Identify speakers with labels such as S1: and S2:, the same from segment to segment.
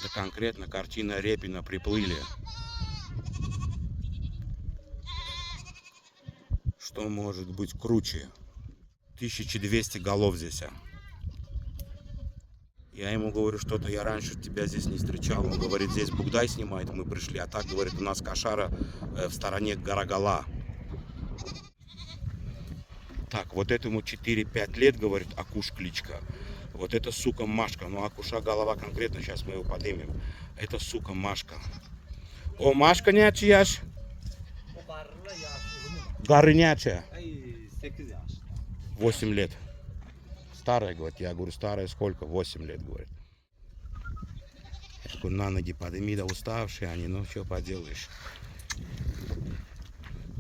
S1: Это конкретно картина Репина «Приплыли». Что может быть круче? 1200 голов здесь. Я ему говорю, что-то я раньше тебя здесь не встречал. Он говорит, здесь Бугдай снимает, мы пришли. А так, говорит, у нас Кошара в стороне Гарагала. Так, вот этому 4-5 лет, говорит, Акуш кличка. Вот это сука Машка. Ну, Акуша голова конкретно, сейчас мы его поднимем. Это сука Машка. О, Машка нячияш? Гарынячая. 8 лет. Старая, говорит. Я говорю, старая сколько? 8 лет, говорит. Я говорю, на ноги подними, да уставшие они, ну что поделаешь.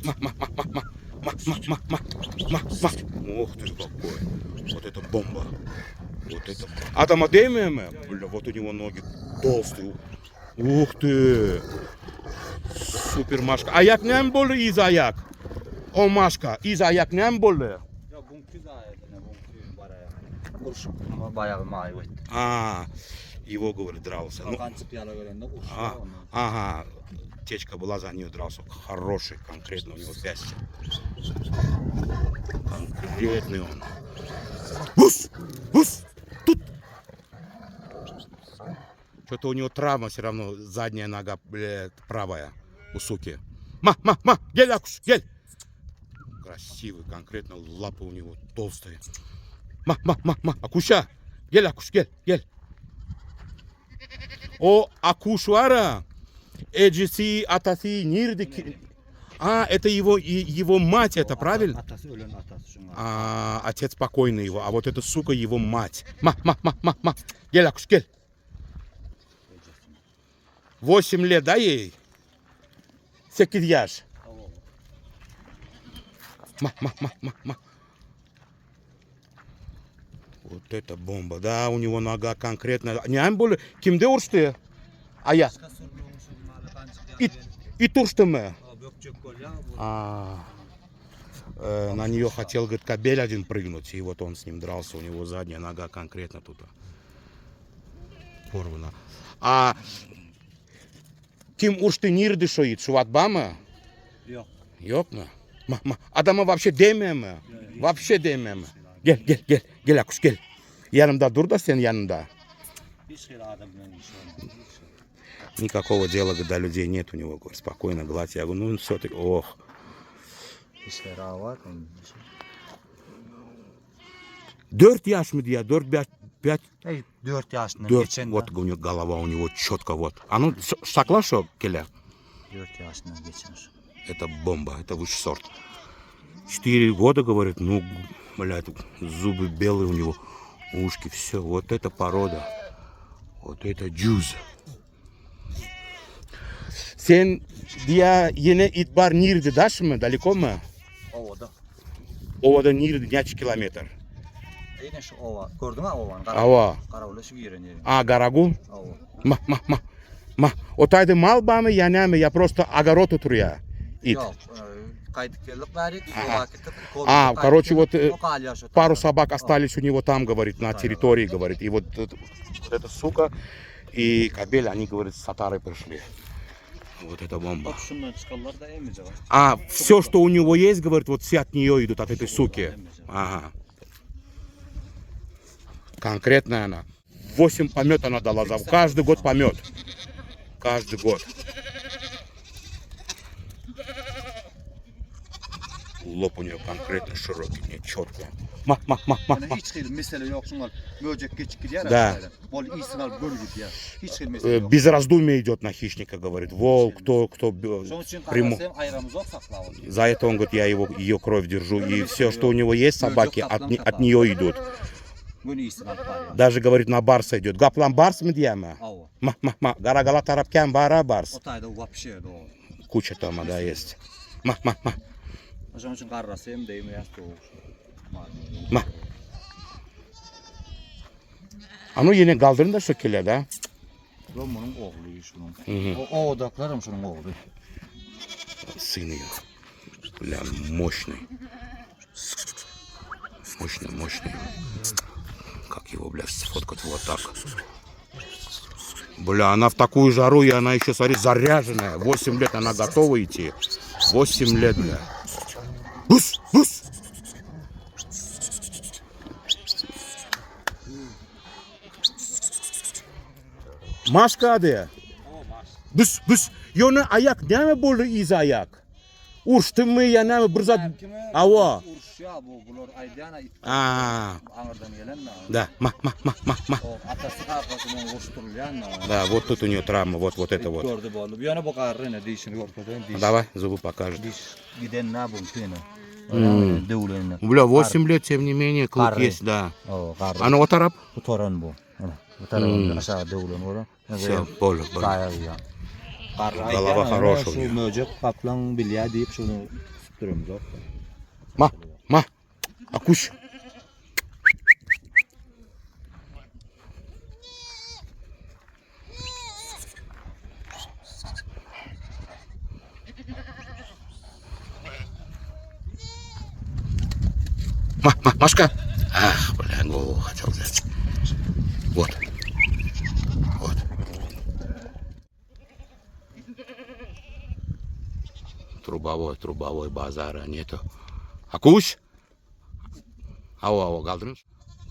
S1: Ух ты какой. Вот это бомба. Вот это. А там адемия, бля, вот у него ноги толстые. Ух ты. Супер Машка. Аяк не болы из аяк? О, Машка, из аяк не болы? А, его, говорит, дрался. Ну, ага, течка была, за нее дрался. Хороший, конкретно у него пястье. Конкретный он. Ус! Ус! Тут! Что-то у него травма все равно, задняя нога, блядь, правая у суки. Гель, Акуш, гель! Красивый, конкретно лапы у него толстые. Акуша, гель, Акуш, гель. О, Акушвара, Эджиси, Атаси, Нирди. А, это его мать, это правильно? А, отец покойный его, а вот эта сука его мать. Гель, Акуш, гель. 8 лет, да, ей? 8 яш. Вот это бомба, да, у него нога конкретно. Не амбулы, кимде уршты? А я? И туршты мы? На нее хотел, говорит, кобель один прыгнуть, и вот он с ним дрался, у него задняя нога конкретно тут порвана. А ким уршты нирды шоит, шуатбама? Yok mu? Adama вообще демем. Вообще демем. Gel Akkuş gel. Yanımda dur da sen yanında. Никакого дела, когда людей нет у него, говорит, спокойно гладь. Я говорю, ну все-таки, ох. 4 yaş mı diye? 4-5?
S2: 4 yaşında.
S1: 4. Вот у него голова, у него четко вот. А ну, шакла шо, келя?
S2: 4 yaşında geçmiş.
S1: Это бомба, это высший сорт. 4 года, говорит, ну, блядь, зубы белые у него, ушки, все. Вот это порода. Вот это джуз. Sen diye yine İtbar Nirdi daş mı? Далеко mı?
S2: Ovada.
S1: Ovada Nirdi kaç kilometre?
S2: Yine şu ova. Gördün mü ovanı?
S1: Ava.
S2: Karavula şu yerini.
S1: А, Гарагул?
S2: Ova.
S1: Otayda mal bağ mı yani mi? Ya просто огород oturuyor. It.
S2: Yok. Kaydık geldik bari.
S1: А, короче, вот пару собак остались у него там, говорит, на территории, говорит. И вот эта сука и кобель, они, говорит, с Сатары пришли. Вот это бомба. А, все, что у него есть, говорит, вот все от нее идут, от этой суки. Ага. Конкретная она. 8 помет она дала. Каждый год помет. Каждый год. Лоб у нее конкретно широкий, не четко.
S2: Hiç değil mesele yok şunlar. Böcek geçip gidiyor.
S1: Да.
S2: Bol iyisin al böl gidiyor. Hiç değil mesele yok.
S1: Без раздумия идет на хищника, говорит. Волк, кто
S2: Şunun için
S1: приму.
S2: karasem ayramız yok saklavuz.
S1: За это он говорит, я ее кровь держу. И все, что у него есть, собаки, от нее идут.
S2: Bunu iyisin al bari.
S1: Даже, говорит, на барса идет. Гаплан барс мы дьяма.
S2: Ava.
S1: Гарагала тарапкян бара барс.
S2: Otayda вообще doğru.
S1: Куча там, да, есть.
S2: Şunun için karasem deyim ya soğuk.
S1: А ну yine kaldırın da şöyle da.
S2: Bunun oğlu şunun. O odaklarım şunun oğlu.
S1: Сын ее. Бля, мощный. Мощный. Как его, бля, сфоткать вот так. Бля, она в такую жару, и она еще, смотри, заряженная. 8 лет она готова идти. 8 лет, бля. Бус, бус. Машка adı. Bus bus. Yonu ayak ne mi buldu iz ayak? Uçtun mu ya ne mi bırzat? Ava.
S2: Urşya bu bular aydana it.
S1: Aa.
S2: Anırdan gelen mi?
S1: Да, ма.
S2: O atası kafasından koşturulayan mı?
S1: Да, вот тут у нее травма, вот это вот.
S2: Gördü bu oğlum. Bir yana bakar ne dişini görkeden diş.
S1: Давай, зубы покажет.
S2: Diş giden ne bu pene? Devlenin.
S1: Бля, 8 лет, тем не менее, клык
S2: Карры.
S1: есть, да.
S2: O karı.
S1: А ну вот араб?
S2: Bu toran bu. Bu tarafında aşağı devlenin orada.
S1: Все, понял, понял.
S2: Kaya ya. Karı
S1: Голова
S2: aydana,
S1: хорошая у
S2: şu
S1: нее.
S2: möcek kaplan bilya deyip şunu süpürüm yok.
S1: Ма, акуш. Машка. Ах, бля, голову хотел взять. Вот. Вот. Трубовой базара нету. Акуш? Ау, калдырыңыз.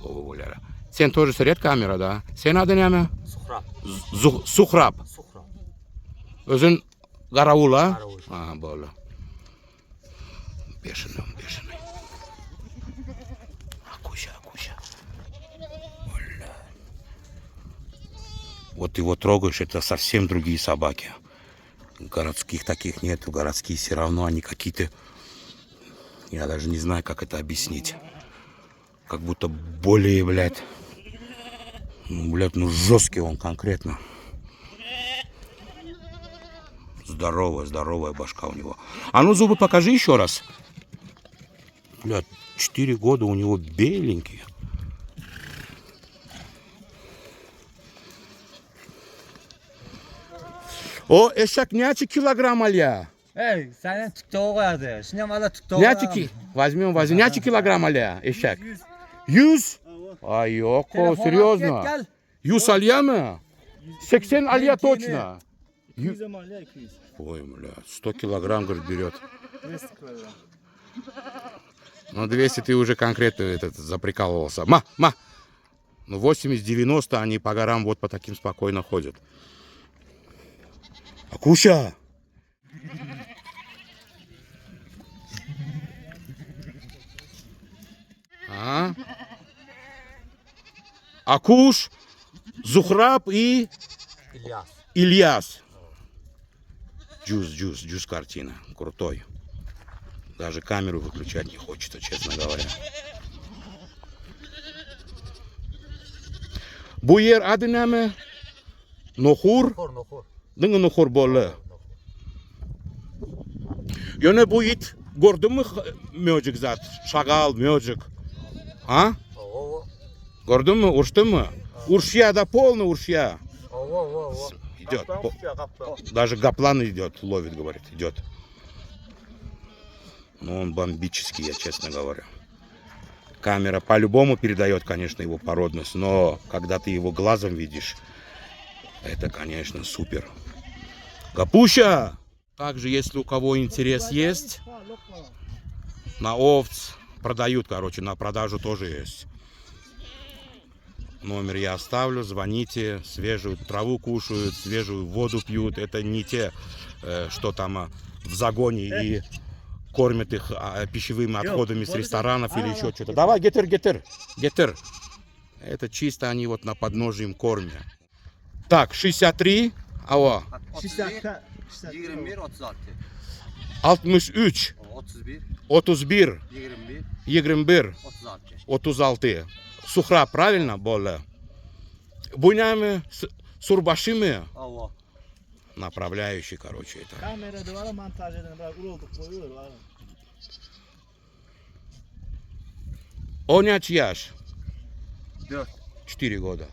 S1: Олара. Сен тоже сурет камера, да? Сен аты неме?
S2: Suhrab.
S1: Сухраб.
S2: Suhrab.
S1: Өзүн карауыл, а?
S2: Карауыл.
S1: А, болу. Бешеный. Акуша. Оля. Вот ты его трогаешь, это совсем другие собаки. Городских таких нету, городские все равно они какие-то... Я даже не знаю, как это объяснить. Как будто более, блядь... Ну, жесткий он конкретно. Здоровая башка у него. А ну, зубы покажи еще раз. Блядь, 4 года у него беленькие. O eşek neçi kilogram alya?
S2: Hey, senin TikTok'a koyadı. Şimdi valla TikTok'a.
S1: Neçi возьмем. Neçi kilogram alya eşek? 100? Ay yok, серьезно.
S2: Gel.
S1: 100 alya mı? 80 alya точно.
S3: 200 амалия, 200.
S1: Ой, бля, 100 килограмм, говорит, берет.
S3: 200 килограмм.
S1: Ну, 200 ты уже конкретно заприкалывался. Ма. Ну, 80-90 они по горам вот по таким спокойно ходят. Акуша! А? Акуш, Зухраб и
S2: İlyas.
S1: Ильяс. Джуз картина. Крутой. Даже камеру выключать не хочется, честно говоря. Bu yer adı ne mi? Nohur.
S2: Nohur.
S1: Değil mi nohur bolu? Yani bu it gördün mü möcük zat? Şagal, möcük. Ha?
S2: Oo.
S1: Gördün mü? Uçtun mu? Уршья, да полный уршья.
S2: Oo.
S1: Идет. Даже гоплан идет, ловит, говорит, идет. Ну, он бомбический, я честно говорю. Камера по-любому передает, конечно, его породность, но когда ты его глазом видишь, это, конечно, супер. Капуща! Также, если у кого интерес есть, на овц продают, короче, на продажу тоже есть. Номер я оставлю, звоните, свежую траву кушают, свежую воду пьют. Это не те, что там в загоне и кормят их пищевыми отходами с ресторанов или еще что-то. Давай, гетер. Это чисто они вот на подножии им кормят. Так, 63. Ава.
S2: 61, 21,
S1: 63.
S2: 31,
S1: 31.
S2: 21,
S1: 21.
S2: 36.
S1: 36. Сухра, правильно, Боля? Бунями, сурбашими.
S2: Oo.
S1: Направляющий, короче, это.
S3: Kamerada var, montaj eden var, ulolduk koyuyor var.
S1: Оняч яш.
S2: 4.
S1: 4 года.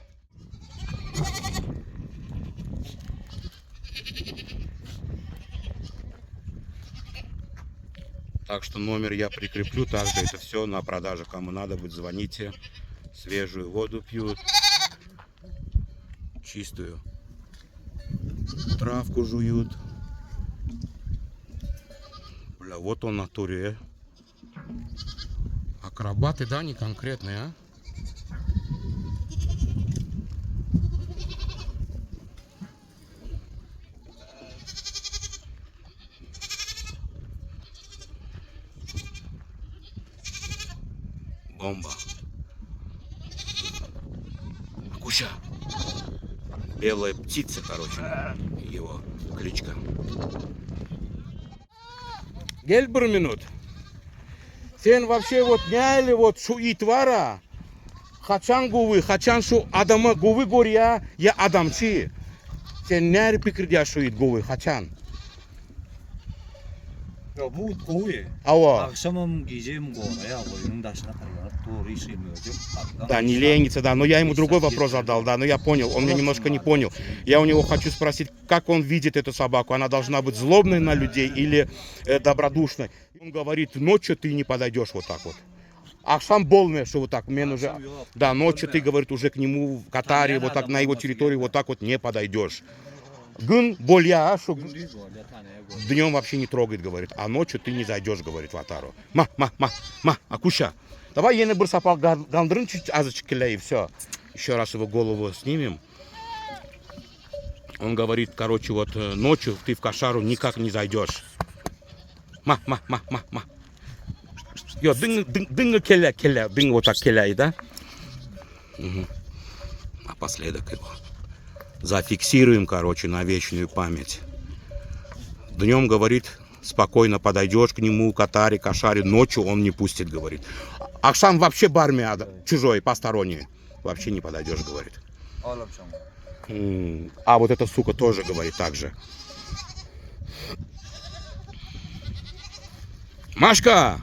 S1: Так что номер я прикреплю. Также это все на продажу. Кому надо будет, звоните. Свежую воду пьют. Чистую. Травку жуют. Бля, вот он на туре. Акробаты, да, не конкретные, а? Бомба. Куся. Белая птица, короче, его кличка. Gel bir minut. Sen вообще вот няли вот şu itvara. Kaçan guvi, kaçan şu adamı guvi gör ya adamçı. Sen nere pikirde şu it guvi, kaçan?
S2: Ya bu koyu.
S1: Ава.
S2: Akşamım gecem goraya oyunun daşına kayar. Doğru işlemiyor.
S1: Да, не ленится, да. Но я ему другой вопрос задал, да. Но я понял, он меня немножко не понял. Я у него хочу спросить, как он видит эту собаку. Она должна быть злобной на людей или добродушной. Он говорит, ночью ты не подойдешь вот так вот. Акшам болное, что вот так, мен уже... Да, ночью ты, говорит, уже к нему в Катаре, вот так на его территории вот так вот не подойдешь. Гын болья, что днем вообще не трогает, говорит, а ночью ты не зайдешь, говорит, в Атару. Акуша, давай я bir сапал гандырын чуть азычек келя и все. Еще раз его голову снимем. Он говорит, короче, вот ночью ты в кошару никак не зайдешь. Йо, дынга келя, дынга вот так келя, да? Напоследок его. Зафиксируем, короче, на вечную память. Днем, говорит, спокойно подойдешь к нему, катаре, кошаре. Ночью он не пустит, говорит. Акшам вообще барме чужой, посторонний. Вообще не подойдешь, говорит. А вот эта сука тоже, говорит, так же. Машка!